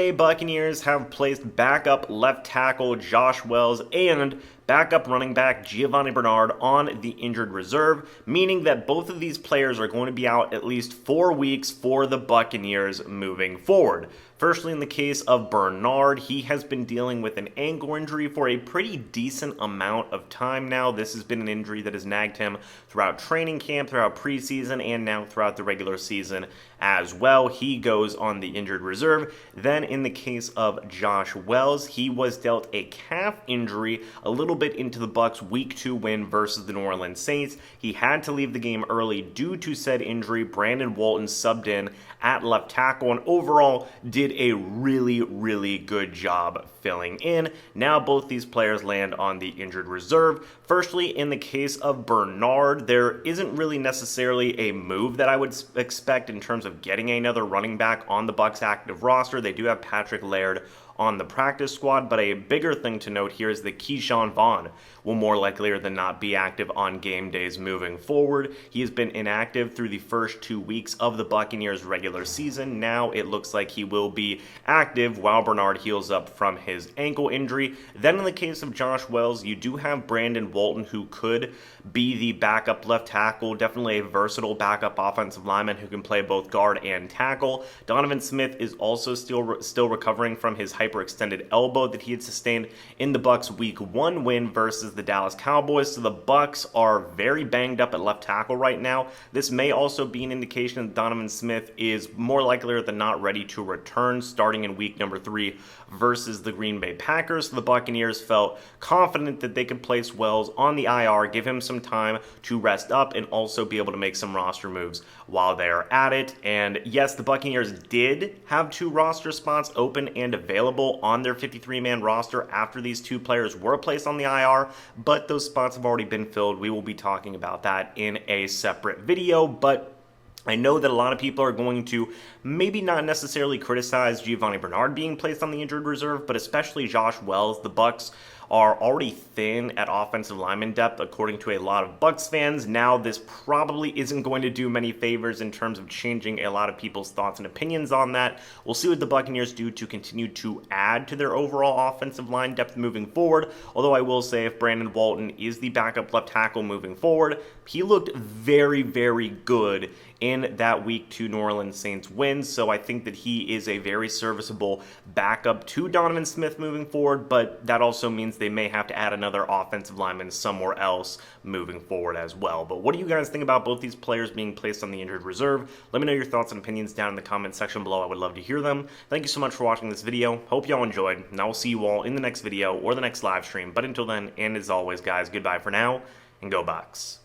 Bay Buccaneers have placed backup left tackle Josh Wells and backup running back Giovani Bernard on the injured reserve, meaning that both of these players are going to be out at least 4 weeks for the Buccaneers moving forward. Firstly, in the case of Bernard, he has been dealing with an ankle injury for a pretty decent amount of time now. This has been an injury that has nagged him throughout training camp, throughout preseason, and now throughout the regular season as well. He goes on the injured reserve. Then in the case of Josh Wells, he was dealt a calf injury a little bit into the Bucs' Week 2 win versus the New Orleans Saints. He had to leave the game early due to said injury. Brandon Walton subbed in at left tackle and overall did a really good job filling in. Now both these players land on the injured reserve. Firstly, in the case of Bernard, there isn't really necessarily a move that I would expect in terms of getting another running back on the Bucs active roster. They do have Patrick Laird on the practice squad, but a bigger thing to note here is that Keyshawn Vaughn will more likely than not be active on game days moving forward. He has been inactive through the first 2 weeks of the Buccaneers regular season. Now it looks like he will be active while Bernard heals up from his ankle injury. Then in the case of Josh Wells, you do have Brandon Walton, who could be the backup left tackle, definitely a versatile backup offensive lineman who can play both guard and tackle. Donovan Smith is also still recovering from his hyperextended elbow that he had sustained in the Bucs' Week 1 win versus the Dallas Cowboys. So the Bucs are very banged up at left tackle right now. This may also be an indication that Donovan Smith is more likely than not ready to return starting in week number 3 versus the Green Bay Packers. So the Buccaneers felt confident that they could place Wells on the IR, give him some time to rest up, and also be able to make some roster moves while they're at it. And yes, the Buccaneers did have 2 roster spots open and available on their 53-man roster after these 2 players were placed on the IR, but those spots have already been filled. We will be talking about that in a separate video, but I know that a lot of people are going to maybe not necessarily criticize Giovani Bernard being placed on the injured reserve, but especially Josh Wells. The Bucs are already thin at offensive lineman depth, according to a lot of Bucs fans. Now, this probably isn't going to do many favors in terms of changing a lot of people's thoughts and opinions on that. We'll see what the Buccaneers do to continue to add to their overall offensive line depth moving forward. Although I will say, if Brandon Walton is the backup left tackle moving forward, he looked very good in that Week 2 New Orleans Saints win, so I think that he is a very serviceable backup to Donovan Smith moving forward, but that also means they may have to add another offensive lineman somewhere else moving forward as well. But what do you guys think about both these players being placed on the injured reserve? Let me know your thoughts and opinions down in the comment section below. I would love to hear them. Thank you so much for watching this video. Hope y'all enjoyed, and I will see you all in the next video or the next live stream. But until then, and as always, guys, goodbye for now, and go Bucs.